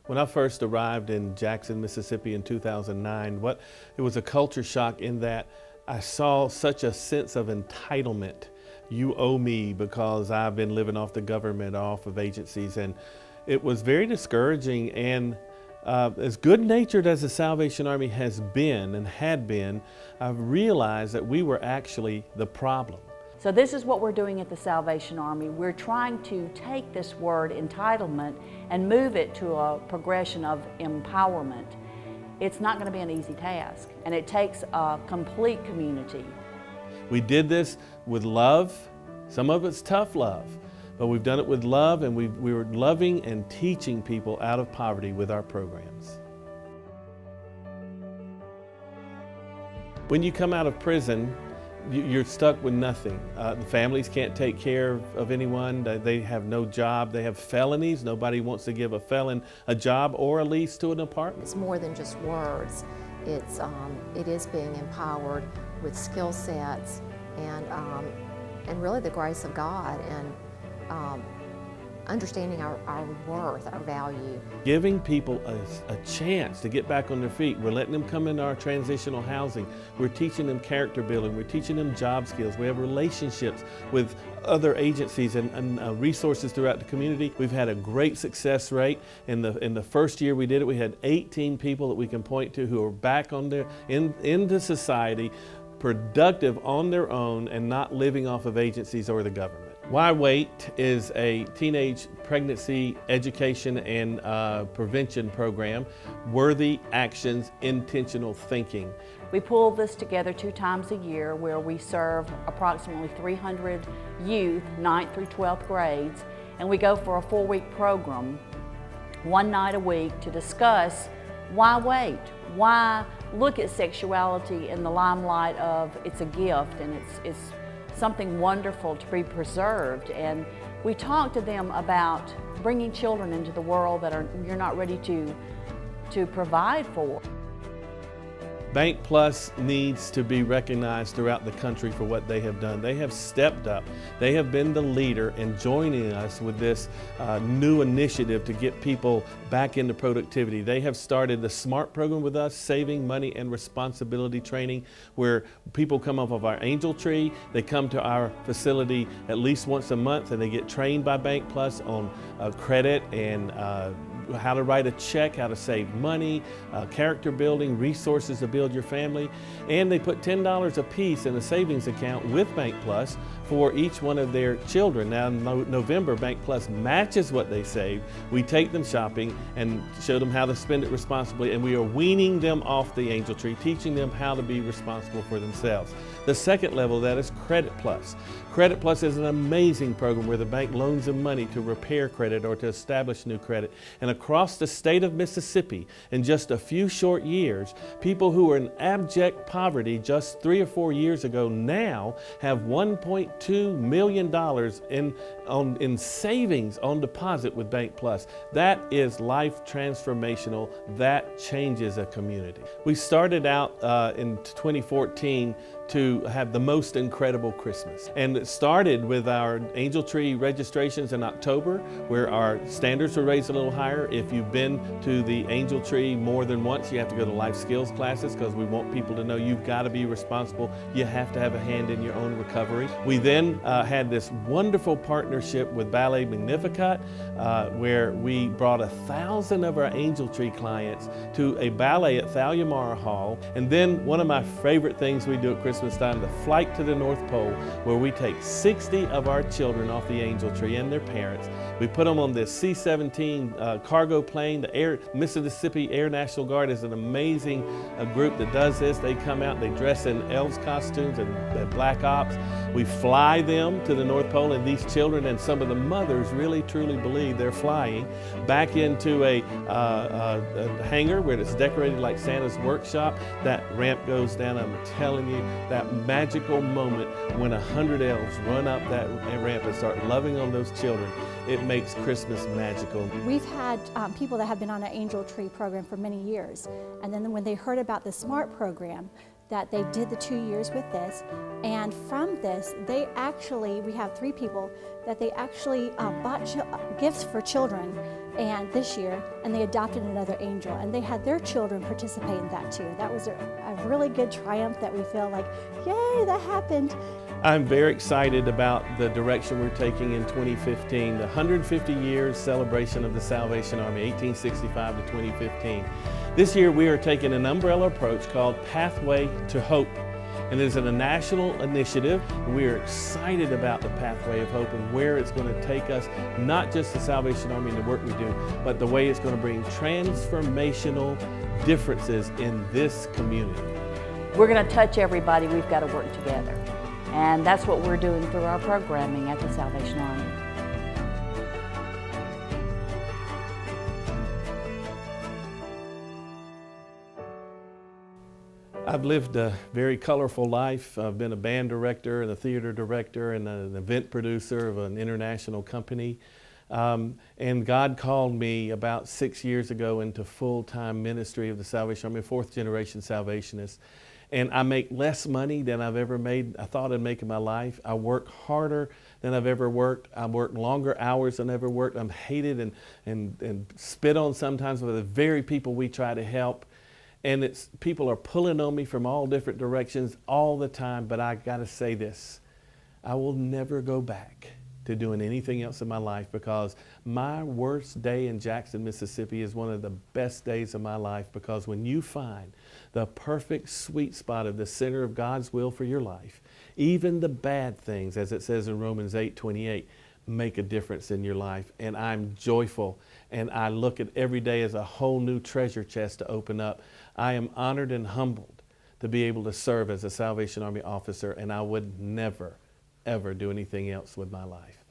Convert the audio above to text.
When I first arrived in Jackson, Mississippi in 2009, it was a culture shock in that I saw such a sense of entitlement. You owe me because I've been living off the government, off of agencies, and it was very discouraging. And as good-natured as the Salvation Army has been and had been, I've realized that we were actually the problem. So this is what we're doing at the Salvation Army. We're trying to take this word entitlement and move it to a progression of empowerment. It's not going to be an easy task, and it takes a complete community. We did this with love. Some of it's tough love, but we've done it with love, and we were loving and teaching people out of poverty with our programs. When you come out of prison, you're stuck with nothing. The families can't take care of anyone. They have no job. They have felonies. Nobody wants to give a felon a job or a lease to an apartment. It's more than just words. It is being empowered with skill sets and really the grace of God and understanding our worth, our value. Giving people a chance to get back on their feet. We're letting them come into our transitional housing. We're teaching them character building. We're teaching them job skills. We have relationships with other agencies and resources throughout the community. We've had a great success rate. In the first year we did it, we had 18 people that we can point to who are back on into society, productive on their own and not living off of agencies or the government. Why Wait is a teenage pregnancy education and prevention program. Worthy actions, intentional thinking. We pull this together 2 times a year where we serve approximately 300 youth, 9th through 12th grades, and we go for a 4-week program, 1 night a week, to discuss why wait? Why look at sexuality in the limelight of it's a gift and it's something wonderful to be preserved. And we talk to them about bringing children into the world that you're not ready to provide for. Bank Plus needs to be recognized throughout the country for what they have done. They have stepped up. They have been the leader in joining us with this new initiative to get people back into productivity. They have started the SMART program with us, Saving Money and Responsibility Training, where people come off of our Angel Tree. They come to our facility at least once a month and they get trained by Bank Plus on credit and how to write a check, how to save money, character building, resources to build your family. And they put $10 a piece in a savings account with Bank Plus for each one of their children. Now in November, Bank Plus matches what they save. We take them shopping and show them how to spend it responsibly, and we are weaning them off the Angel Tree, teaching them how to be responsible for themselves. The second level of that is Credit Plus. Credit Plus is an amazing program where the bank loans them money to repair credit or to establish new credit. And across the state of Mississippi, in just a few short years, people who were in abject poverty just 3 or 4 years ago now have $1.2 million in savings on deposit with Bank Plus. That is life transformational. That changes a community. We started out in 2014 to have the most incredible Christmas. And it started with our Angel Tree registrations in October, where our standards were raised a little higher. If you've been to the Angel Tree more than once, you have to go to life skills classes because we want people to know you've got to be responsible. You have to have a hand in your own recovery. We then had this wonderful partnership with Ballet Magnificat, where we brought 1,000 of our Angel Tree clients to a ballet at Thalia Mara Hall. And then one of my favorite things we do at Christmas time, the Flight to the North Pole, where we take 60 of our children off the Angel Tree and their parents. We put them on this C-17 cargo plane. The Mississippi Air National Guard is an amazing group that does this. They come out, they dress in elves costumes and black ops. We fly them to the North Pole, and these children and some of the mothers really truly believe they're flying back into a hangar where it's decorated like Santa's workshop. That ramp goes down. I'm telling you, that magical moment when 100 elves run up that ramp and start loving on those children, it makes Christmas magical. We've had people that have been on an Angel Tree program for many years, and then when they heard about the SMART program, that they did the 2 years with this, and from this, we have 3 people that they actually bought gifts for children, and this year, and they adopted another angel, and they had their children participate in that too. That was a really good triumph that we feel like, yay, that happened. I'm very excited about the direction we're taking in 2015, the 150 years celebration of the Salvation Army, 1865 to 2015. This year we are taking an umbrella approach called Pathway to Hope. And it is a national initiative. We are excited about the Pathway of Hope and where it's going to take us, not just the Salvation Army and the work we do, but the way it's going to bring transformational differences in this community. We're going to touch everybody. We've got to work together. And that's what we're doing through our programming at the Salvation Army. I've lived a very colorful life. I've been a band director and a theater director and an event producer of an international company. And God called me about 6 years ago into full-time ministry of the Salvation Army, fourth generation Salvationist. And I make less money than I've ever made. I thought I'd make in my life. I work harder than I've ever worked. I work longer hours than I've ever worked. I'm hated and spit on sometimes by the very people we try to help. And people are pulling on me from all different directions all the time, but I gotta say this, I will never go back to doing anything else in my life, because my worst day in Jackson, Mississippi is one of the best days of my life, because when you find the perfect sweet spot of the center of God's will for your life, even the bad things, as it says in Romans 8:28, make a difference in your life. And I'm joyful, and I look at every day as a whole new treasure chest to open up. I am honored and humbled to be able to serve as a Salvation Army officer, and I would never, ever do anything else with my life.